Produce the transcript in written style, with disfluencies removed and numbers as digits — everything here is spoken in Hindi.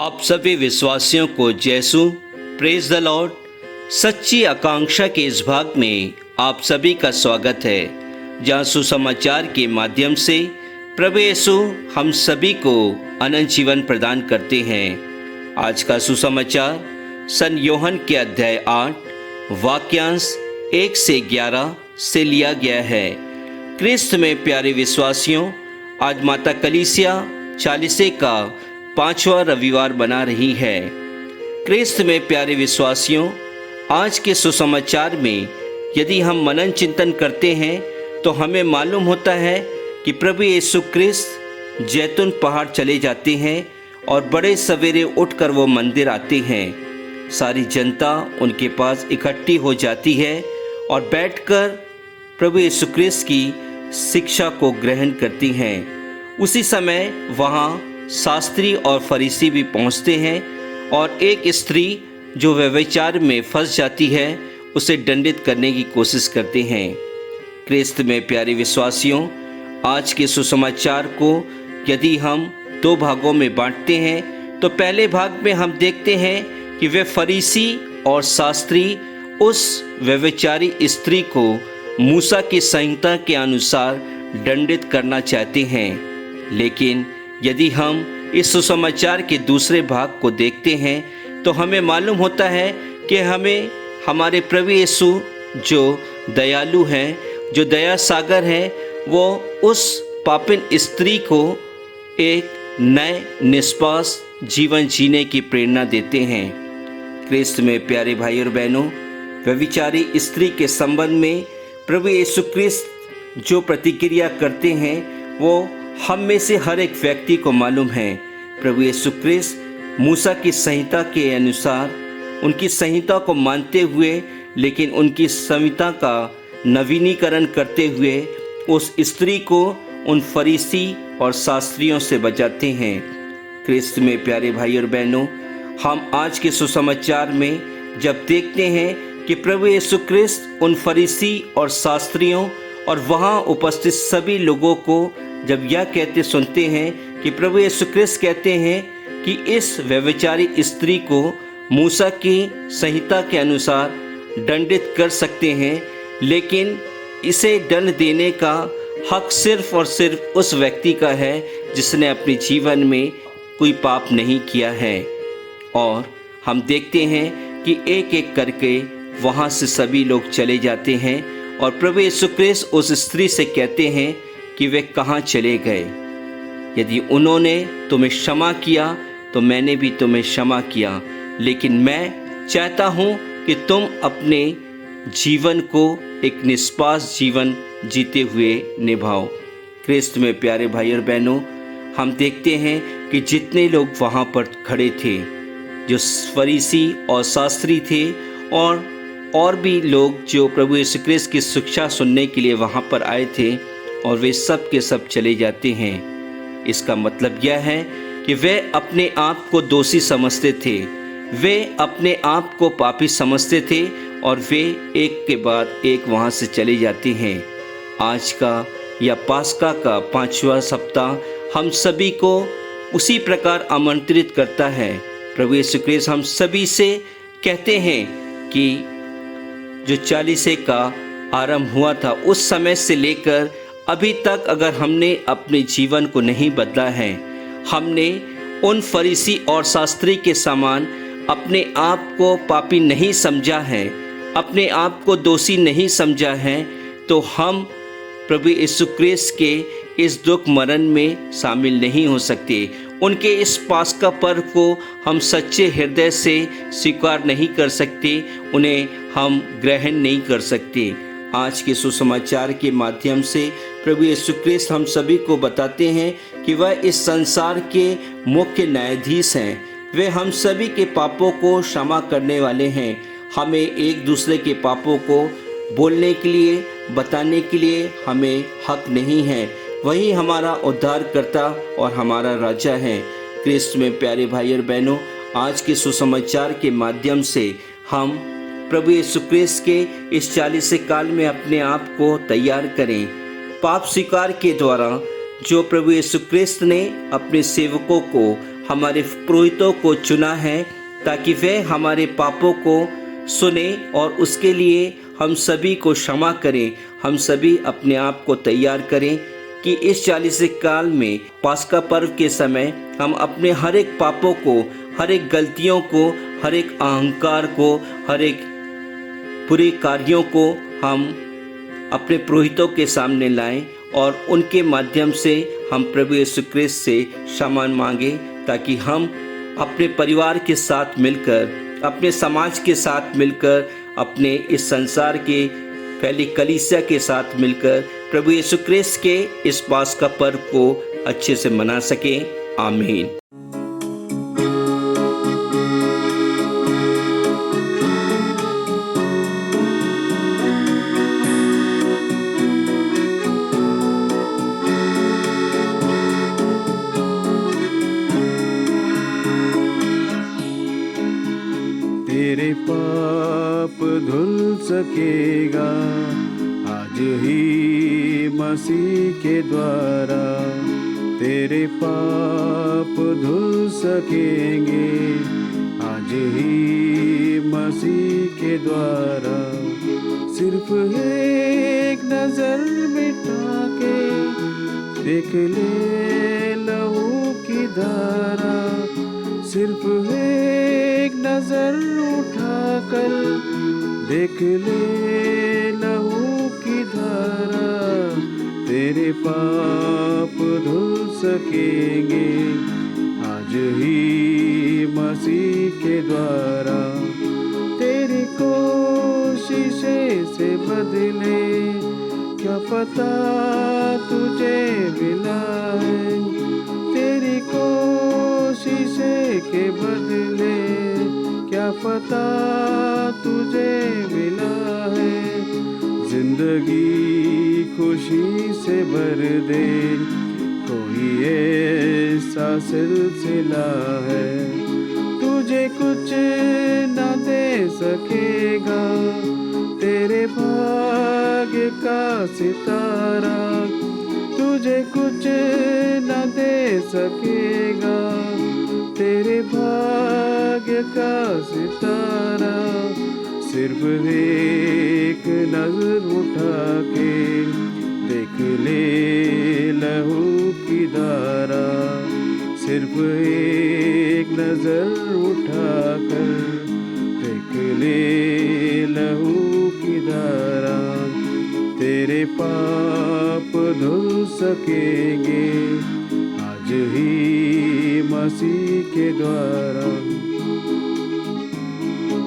आप सभी विश्वासियों को जयसु प्रेज द लॉर्ड। सच्ची आकांक्षा के इस भाग में आप सभी का स्वागत है, जहां सुसमाचार के माध्यम से प्रभु यीशु हम सभी को अनंत जीवन प्रदान करते हैं। आज का सुसमाचार सन यूहन्ना के अध्याय 8 वाक्यांश 1 से 11 से लिया गया है। क्रिस्त में प्यारे विश्वासियों, आज माता कलीसिया चालीसे का 5वां रविवार बना रही है। क्रिस्त में प्यारे विश्वासियों, आज के सुसमाचार में यदि हम मनन चिंतन करते हैं तो हमें मालूम होता है कि प्रभु यीशु क्रिस्त जैतून पहाड़ चले जाते हैं और बड़े सवेरे उठकर वो मंदिर आते हैं। सारी जनता उनके पास इकट्ठी हो जाती है और बैठकर प्रभु यीशु क्रिस्त की शिक्षा को ग्रहण करती हैं। उसी समय वहाँ शास्त्री और फरीसी भी पहुँचते हैं और एक स्त्री जो व्यभिचार में फंस जाती है उसे दंडित करने की कोशिश करते हैं। क्रिस्त में प्यारे विश्वासियों, आज के सुसमाचार को यदि हम 2 भागों में बांटते हैं तो पहले भाग में हम देखते हैं कि वे फरीसी और शास्त्री उस व्यभिचारी स्त्री को मूसा की संहिता के अनुसार दंडित करना चाहते हैं। लेकिन यदि हम इस सुसमाचार के दूसरे भाग को देखते हैं तो हमें मालूम होता है कि हमें हमारे प्रभु यीशु जो दयालु हैं, जो दया सागर हैं, वो उस पापिन स्त्री को एक नए निष्पास जीवन जीने की प्रेरणा देते हैं। क्रिस्त में प्यारे भाई और बहनों, व्यभिचारी स्त्री के संबंध में प्रभु यीशु क्रिस्त जो प्रतिक्रिया करते हैं वो हम में से हर एक व्यक्ति को मालूम है। प्रभु यीशु क्रिस्त मूसा की संहिता के अनुसार उनकी संहिता को मानते हुए, लेकिन उनकी संहिता का नवीनीकरण करते हुए उस स्त्री को उन फरीसी और शास्त्रियों से बचाते हैं। क्रिस्त में प्यारे भाई और बहनों, हम आज के सुसमाचार में जब देखते हैं कि प्रभु यीशु क्रिस्त उन फरीसी और शास्त्रियों और वहाँ उपस्थित सभी लोगों को जब यह कहते सुनते हैं कि प्रभु यीशु क्रिस्त कहते हैं कि इस व्यभिचारी स्त्री को मूसा की संहिता के अनुसार दंडित कर सकते हैं, लेकिन इसे दंड देने का हक सिर्फ और सिर्फ उस व्यक्ति का है जिसने अपने जीवन में कोई पाप नहीं किया है। और हम देखते हैं कि एक एक करके वहाँ से सभी लोग चले जाते हैं और प्रभु यीशु क्रिस्त उस स्त्री से कहते हैं कि वे कहाँ चले गए। यदि उन्होंने तुम्हें क्षमा किया तो मैंने भी तुम्हें क्षमा किया, लेकिन मैं चाहता हूँ कि तुम अपने जीवन को एक निष्पास जीवन जीते हुए निभाओ। क्रिस्त में प्यारे भाई और बहनों, हम देखते हैं कि जितने लोग वहाँ पर खड़े थे, जो फरीसी और शास्त्री थे और भी लोग जो प्रभु यीशु क्रिस्त की शिक्षा सुनने के लिए वहाँ पर आए थे, और वे सब के सब चले जाते हैं। इसका मतलब यह है कि वे अपने आप को दोषी समझते थे, वे अपने आप को पापी समझते थे और वे एक के बाद एक वहाँ से चले जाते हैं। आज का या पास्का का 5वां सप्ताह हम सभी को उसी प्रकार आमंत्रित करता है। प्रभु यीशु क्रिस्त हम सभी से कहते हैं कि जो चालीसे का आरंभ हुआ था उस समय से लेकर अभी तक अगर हमने अपने जीवन को नहीं बदला है, हमने उन फरीसी और शास्त्री के समान अपने आप को पापी नहीं समझा है, अपने आप को दोषी नहीं समझा है, तो हम प्रभु यीशु क्रिस्त के इस दुख मरण में शामिल नहीं हो सकते। उनके इस पास्का पर्व को हम सच्चे हृदय से स्वीकार नहीं कर सकते, उन्हें हम ग्रहण नहीं कर सकते। आज के सुसमाचार के माध्यम से प्रभु यीशु क्रिस्त हम सभी को बताते हैं कि वह इस संसार के मुख्य न्यायाधीश हैं। वे हम सभी के पापों को क्षमा करने वाले हैं। हमें एक दूसरे के पापों को बोलने के लिए, बताने के लिए हमें हक नहीं है। वही हमारा उद्धारकर्ता और हमारा राजा है। क्रिस्त में प्यारे भाई और बहनों, आज के सुसमाचार के माध्यम से हम प्रभु यीशु क्रिस्त के इस 40 काल में अपने आप को तैयार करें। पाप स्वीकार के द्वारा जो प्रभु यीशु क्रिस्त ने अपने सेवकों को हमारे पुरोहितों को चुना है ताकि वे हमारे पापों को सुने और उसके लिए हम सभी को क्षमा करें। हम सभी अपने आप को तैयार करें कि इस 40 काल में पास्का पर्व के समय हम अपने हर एक पापों को, हर एक गलतियों को, हर एक अहंकार को, हर एक बुरे कार्यों को हम अपने पुरोहितों के सामने लाएं और उनके माध्यम से हम प्रभु यीशु ख्रिस्त से क्षमा मांगें, ताकि हम अपने परिवार के साथ मिलकर, अपने समाज के साथ मिलकर, अपने इस संसार के फैली कलीसिया के साथ मिलकर प्रभु यीशु ख्रिस्त के इस पास्का पर्व को अच्छे से मना सकें। आमीन। तेरे पाप धुल सकेगा आज ही मसीह के द्वारा, तेरे पाप धुल सकेंगे आज ही मसीह के द्वारा। सिर्फ एक नजर मिटा के देख ले लहू की धारा, सिर्फ एक नजर उठाकर देख ले लहू की धारा। तेरे पाप धुल सकेंगे आज ही मसीह के द्वारा। तेरी कोशिशें से बदले क्या पता तुझे मिला है, तेरी कोशिशें के बदले क्या पता तुझे मिला है। जिंदगी खुशी से भर दे कोई ऐसा सिलसिला है, तुझे कुछ न दे सकेगा तेरे भाग्य का सितारा, तुझे कुछ न दे सकेगा तेरे भाग्य का सितारा। सिर्फ एक नजर उठा के देख ले लहू की धारा, सिर्फ एक नजर उठा कर देख ले लहू की धारा। तेरे पाप धुल सकेंगे आज ही मसीह के द्वारा।